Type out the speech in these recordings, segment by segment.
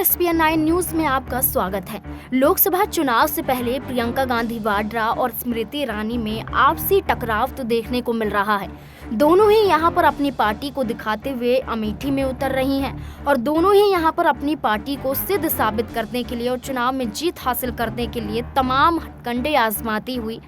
ESPN 9 news में आपका स्वागत है। लोकसभा चुनाव से पहले प्रियंका गांधी वाड्रा और स्मृति ईरानी में आपसी टकराव तो देखने को मिल रहा है। दोनों ही यहां पर अपनी पार्टी को दिखाते हुए अमेठी में उतर रही हैं और दोनों ही यहां पर अपनी पार्टी को सिद्ध साबित करने के लिए और चुनाव में जीत हासिल करने के लिए तमाम हथकंडे आजमाती हुई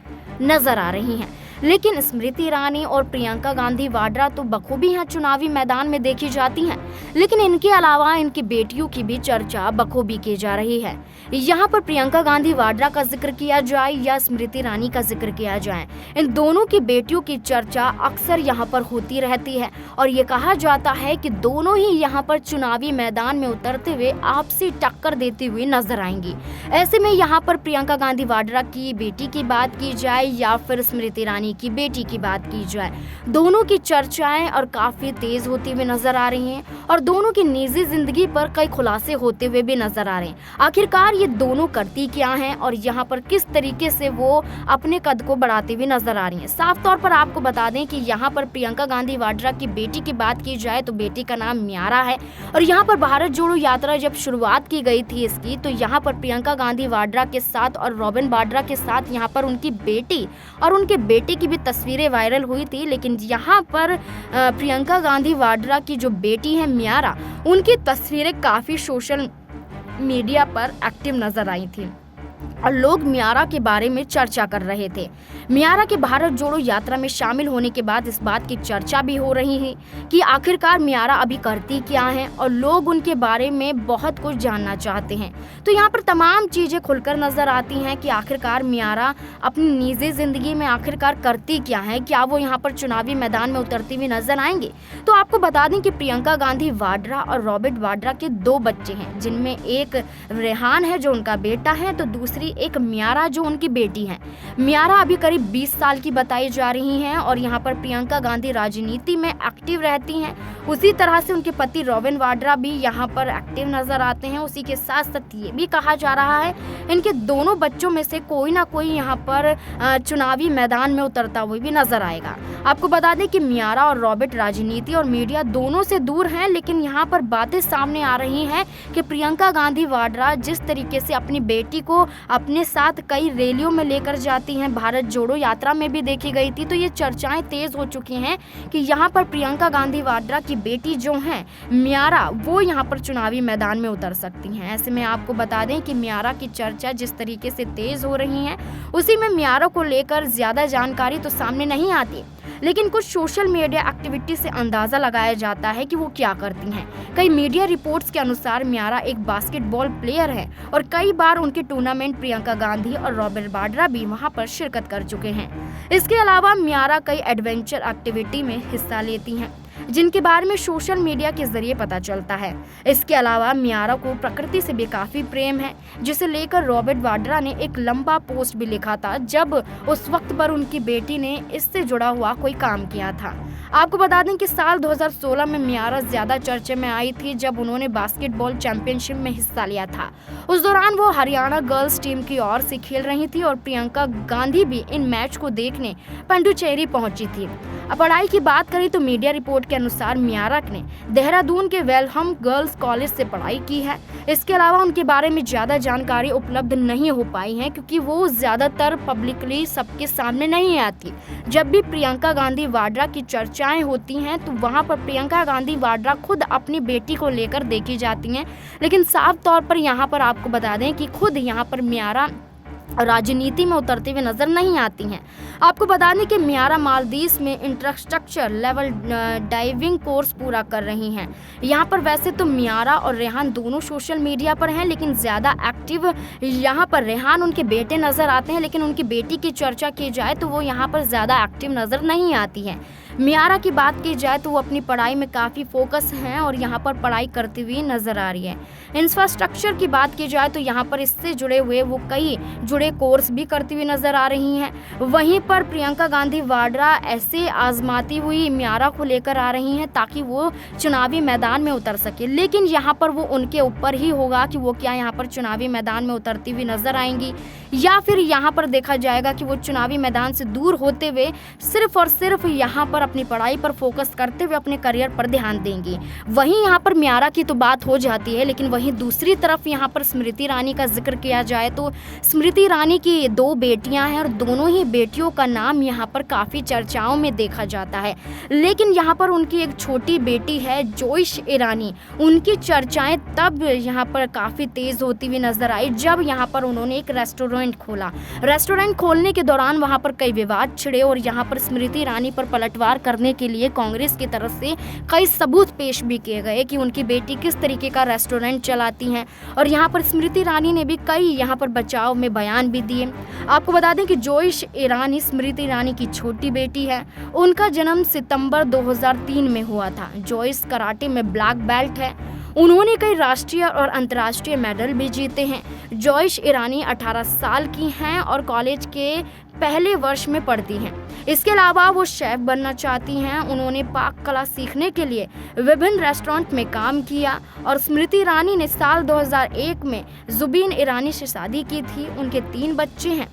नजर आ रही हैं। लेकिन स्मृति ईरानी और प्रियंका गांधी वाड्रा तो बखूबी यहाँ चुनावी मैदान में देखी जाती हैं, लेकिन इनके अलावा इनकी बेटियों की भी चर्चा बखूबी की जा रही है। यहाँ पर प्रियंका गांधी वाड्रा का जिक्र किया जाए या स्मृति ईरानी का जिक्र किया जाए, इन दोनों की बेटियों की चर्चा अक्सर यहाँ पर होती रहती है और ये कहा जाता है कि दोनों ही यहाँ पर चुनावी मैदान में उतरते हुए आपसी टक्कर देती हुई नजर आएंगी। ऐसे में यहाँ पर प्रियंका गांधी वाड्रा की बेटी की बात की जाए या फिर स्मृति ईरानी की बेटी की बात की जाए, दोनों की चर्चाएं और काफी तेज होती हुई नजर आ रही हैं और दोनों की निजी जिंदगी पर कई खुलासे होते हुए भी नजर आ रहे हैं। आखिरकार ये दोनों करती क्या हैं और यहाँ पर किस तरीके से वो अपने कद को बढ़ाते हुए नजर आ रही हैं। साफ तौर पर आपको बता दें कि यहाँ पर प्रियंका गांधी वाड्रा की बेटी की बात की जाए तो बेटी का नाम म्यारा है और यहाँ पर भारत जोड़ो यात्रा जब शुरुआत की गई थी इसकी, तो यहाँ पर प्रियंका गांधी वाड्रा के साथ और रॉबिन वाड्रा के साथ यहाँ पर उनकी बेटी और उनके बेटे की भी तस्वीरें वायरल हुई थी। लेकिन यहाँ पर प्रियंका गांधी वाड्रा की जो बेटी है म्यारा, उनकी तस्वीरें काफी सोशल मीडिया पर एक्टिव नजर आई थी और लोग म्यारा के बारे में चर्चा कर रहे थे। म्यारा के भारत जोड़ो यात्रा में शामिल होने के बाद इस बात की चर्चा भी हो रही है कि आखिरकार म्यारा अभी करती क्या है और लोग उनके बारे में बहुत कुछ जानना चाहते हैं। तो यहाँ पर तमाम चीजें खुलकर नजर आती हैं कि आखिरकार म्यारा अपनी निजी जिंदगी में आखिरकार करती क्या है, क्या वो यहाँ पर चुनावी मैदान में उतरती हुई नजर आएंगे। तो आपको बता दें कि प्रियंका गांधी वाड्रा और रॉबिन वाड्रा के 2 बच्चे हैं, जिनमें एक रेहान है जो उनका बेटा है, तो दूसरी एक म्यारा जो उनकी बेटी है। म्यारा अभी करीब 20 साल की बताई जा रही हैं और यहाँ पर प्रियंका गांधी राजनीति में एक्टिव रहती हैं। उसी तरह से उनके पति रॉबिन वाड्रा भी यहाँ पर एक्टिव नजर आते हैं। उसी के साथ साथ ये भी कहा जा रहा है इनके दोनों बच्चों में से कोई ना कोई यहाँ पर चुनावी मैदान में उतरता हुआ भी नजर आएगा। आपको बता दें कि म्यारा और रॉबिन राजनीति और मीडिया दोनों से दूर हैं, लेकिन यहाँ पर बातें सामने आ रही हैं कि प्रियंका गांधी वाड्रा जिस तरीके से अपनी बेटी को अपने साथ कई रैलियों में लेकर जाती हैं, भारत जोड़ो यात्रा में भी देखी गई थी, तो ये चर्चाएं तेज हो चुकी हैं कि यहाँ पर प्रियंका गांधी वाड्रा की बेटी जो हैं म्यारा, वो यहाँ पर चुनावी मैदान में उतर सकती हैं। ऐसे में आपको बता दें कि म्यारा की चर्चा जिस तरीके से तेज हो रही है, उसी में म्यारा को लेकर ज्यादा जानकारी तो सामने नहीं आती, लेकिन कुछ सोशल मीडिया एक्टिविटी से अंदाजा लगाया जाता है कि वो क्या करती हैं। कई मीडिया रिपोर्ट्स के अनुसार म्यारा एक बास्केटबॉल प्लेयर है और कई बार उनके टूर्नामेंट प्रियंका गांधी और रॉबिन वाड्रा भी वहां पर शिरकत कर चुके हैं। इसके अलावा म्यारा कई एडवेंचर एक्टिविटी में हिस्सा लेती हैं, जिनके बारे में सोशल मीडिया के जरिए पता चलता है। इसके अलावा म्यारा को प्रकृति से भी काफी प्रेम है, जिसे लेकर रॉबिन वाड्रा ने एक लंबा पोस्ट भी लिखा था जब उस वक्त पर उनकी बेटी ने इससे जुड़ा हुआ कोई काम किया था। आपको बता दें कि साल 2016 में म्यारा ज्यादा चर्चे में आई थी जब उन्होंने बास्केटबॉल चैंपियनशिप में हिस्सा लिया था। उस दौरान वो हरियाणा गर्ल्स टीम की ओर से खेल रही थी और प्रियंका गांधी भी इन मैच को देखने पंडुचेरी पहुंची थी। अब पढ़ाई की बात करें तो मीडिया रिपोर्ट के अनुसार म्यारा ने देहरादून के वेलहम गर्ल्स कॉलेज से पढ़ाई की है। इसके अलावा उनके बारे में ज्यादा जानकारी उपलब्ध नहीं हो पाई है क्योंकि वो ज्यादातर पब्लिकली सबके सामने नहीं आती। जब भी प्रियंका गांधी वाड्रा की चर्चाएं होती हैं तो वहां पर प्रियंका गांधी वाड्रा खुद अपनी बेटी को लेकर देखी जाती हैं, लेकिन साफ तौर पर यहाँ पर आपको बता दें कि खुद यहाँ पर म्यारा राजनीति में उतरते हुए नजर नहीं आती हैं। आपको बता दें कि म्यारा मालदीव में इंफ्रास्ट्रक्चर लेवल डाइविंग कोर्स पूरा कर रही हैं। यहाँ पर वैसे तो म्यारा और रेहान दोनों सोशल मीडिया पर हैं, लेकिन ज़्यादा एक्टिव यहाँ पर रेहान उनके बेटे नज़र आते हैं, लेकिन उनकी बेटी की चर्चा की जाए तो वो यहाँ पर ज़्यादा एक्टिव नज़र नहीं आती है। म्यारा की बात की जाए तो वो अपनी पढ़ाई में काफ़ी फोकस हैं और यहाँ पर पढ़ाई करती हुई नज़र आ रही है। इंफ्रास्ट्रक्चर की बात की जाए तो यहाँ पर इससे जुड़े हुए वो कई जुड़े कोर्स भी करती हुई नज़र आ रही हैं। वहीं पर प्रियंका गांधी वाड्रा ऐसे आजमाती हुई म्यारा को लेकर आ रही हैं ताकि वो चुनावी मैदान में उतर सके, लेकिन यहाँ पर वो उनके ऊपर ही होगा कि वो क्या यहाँ पर चुनावी मैदान में उतरती हुई नज़र आएंगी या फिर यहाँ पर देखा जाएगा कि वो चुनावी मैदान से दूर होते हुए सिर्फ और सिर्फ यहाँ पर अपनी पढ़ाई पर फोकस करते हुए अपने करियर पर ध्यान देंगी। वहीं यहाँ पर म्यारा की तो बात हो जाती है, लेकिन वहीं दूसरी तरफ यहाँ पर स्मृति ईरानी का जिक्र किया जाए तो स्मृति ईरानी की 2 बेटियां हैं और दोनों ही बेटियों का नाम यहाँ पर काफ़ी चर्चाओं में देखा जाता है। लेकिन यहाँ पर उनकी एक छोटी बेटी है जोइश ईरानी, उनकी चर्चाएं तब यहाँ पर काफ़ी तेज़ होती हुई नजर आई जब यहाँ पर उन्होंने एक रेस्टोरेंट खोला। रेस्टोरेंट खोलने के दौरान वहाँ पर कई विवाद छिड़े और यहाँ पर स्मृति ईरानी पर पलटवार करने के लिए कांग्रेस की तरफ से कई सबूत पेश भी किए गए कि उनकी बेटी किस तरीके का रेस्टोरेंट चलाती हैं और यहाँ पर स्मृति ईरानी ने भी कई यहाँ पर बचाव में बयान भी दिए। आपको बता दें कि जोइश ईरानी स्मृति ईरानी की छोटी बेटी है। उनका जन्म सितंबर 2003 में हुआ था। जोइश कराटे में ब्लैक बेल्ट है। उन्होंने कई राष्ट्रीय और अंतर्राष्ट्रीय मेडल भी जीते हैं। जोइश ईरानी 18 साल की हैं और कॉलेज के पहले वर्ष में पढ़ती हैं। इसके अलावा वो शेफ बनना चाहती हैं। उन्होंने पाक कला सीखने के लिए विभिन्न रेस्टोरेंट में काम किया और स्मृति ईरानी ने साल 2001 में जुबीन ईरानी से शादी की थी। उनके 3 बच्चे हैं।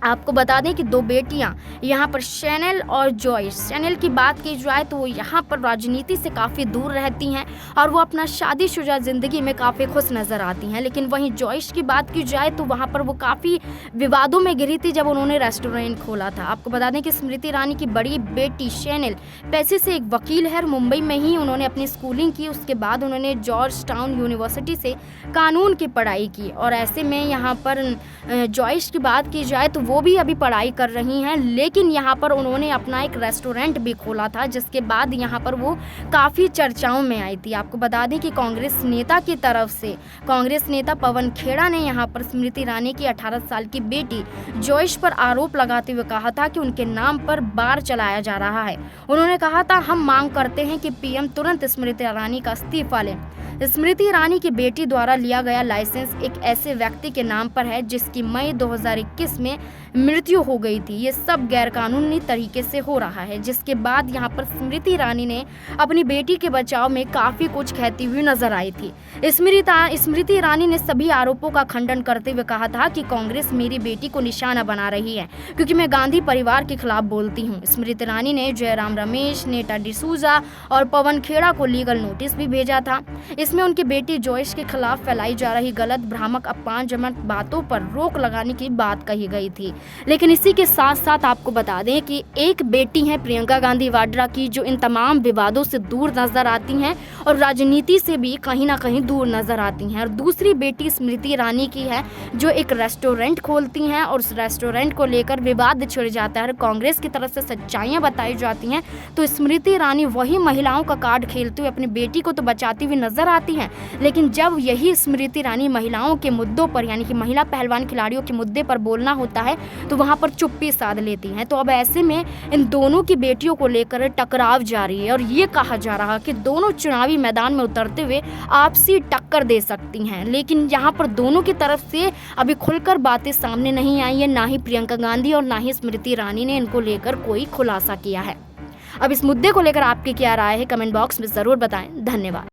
आपको बता दें कि 2 बेटियां यहाँ पर शैनल और जॉयस। शैनल की बात की जाए तो वो यहाँ पर राजनीति से काफ़ी दूर रहती हैं और वो अपना शादीशुदा ज़िंदगी में काफ़ी खुश नज़र आती हैं। लेकिन वहीं जॉयस की बात की जाए तो वहाँ पर वो काफ़ी विवादों में घिरी थी जब उन्होंने रेस्टोरेंट खोला था। आपको बता दें कि स्मृति ईरानी की बड़ी बेटी शैनल पैसे से एक वकील है। मुंबई में ही उन्होंने अपनी स्कूलिंग की। उसके बाद उन्होंने जॉर्ज टाउन यूनिवर्सिटी से कानून की पढ़ाई की और ऐसे में यहाँ पर जॉयस की बात की जाए तो वो भी अभी पढ़ाई कर रही हैं। लेकिन यहाँ पर उन्होंने अपना एक रेस्टोरेंट भी खोला था जिसके बाद यहाँ पर वो काफ़ी चर्चाओं में आई थी। आपको बता दें कि कांग्रेस नेता की तरफ से कांग्रेस नेता पवन खेड़ा ने यहाँ पर स्मृति ईरानी की 18 साल की बेटी जोइश पर आरोप लगाते हुए कहा था कि उनके नाम पर बार चलाया जा रहा है। उन्होंने कहा था, हम मांग करते हैं कि पीएम तुरंत स्मृति ईरानी का इस्तीफा लें। स्मृति ईरानी की बेटी द्वारा लिया गया लाइसेंस एक ऐसे व्यक्ति के नाम पर है जिसकी मई 2021 में मृत्यु हो गई थी। ये सब गैरकानूनी तरीके से हो रहा है, जिसके बाद यहाँ पर स्मृति ईरानी ने अपनी बेटी के बचाव में काफ़ी कुछ कहती हुई नजर आई थी। स्मृति ईरानी ने सभी आरोपों का खंडन करते हुए कहा था कि कांग्रेस मेरी बेटी को निशाना बना रही है क्योंकि मैं गांधी परिवार के खिलाफ बोलती हूँ। स्मृति ईरानी ने जयराम रमेश, नेता डिसूजा और पवन खेड़ा को लीगल नोटिस भी भेजा था। इसमें उनकी बेटी जोइश के खिलाफ फैलाई जा रही गलत, भ्रामक, अपमानजनक बातों पर रोक लगाने की बात कही गई थी। लेकिन इसी के साथ साथ आपको बता दें कि एक बेटी है प्रियंका गांधी वाड्रा की जो इन तमाम विवादों से दूर नजर आती हैं और राजनीति से भी कहीं ना कहीं दूर नजर आती हैं, और दूसरी बेटी स्मृति ईरानी की है जो एक रेस्टोरेंट खोलती हैं और उस रेस्टोरेंट को लेकर विवाद छिड़ जाता है। कांग्रेस की तरफ से सच्चाइयां बताई जाती हैं तो स्मृति ईरानी वही महिलाओं का कार्ड खेलते हुए अपनी बेटी को तो बचाती हुई नजर आती हैं, लेकिन जब यही स्मृति ईरानी महिलाओं के मुद्दों पर यानी कि महिला पहलवान खिलाड़ियों के मुद्दे पर बोलना होता है तो वहां पर चुप्पी साध लेती हैं। तो अब ऐसे में इन दोनों की बेटियों को लेकर टकराव जारी है और ये कहा जा रहा है कि दोनों चुनावी मैदान में उतरते हुए आपसी टक्कर दे सकती हैं। लेकिन यहाँ पर दोनों की तरफ से अभी खुलकर बातें सामने नहीं आई है। ना ही प्रियंका गांधी और ना ही स्मृति ईरानी ने इनको लेकर कोई खुलासा किया है। अब इस मुद्दे को लेकर आपकी क्या राय है, कमेंट बॉक्स में ज़रूर बताएं। धन्यवाद।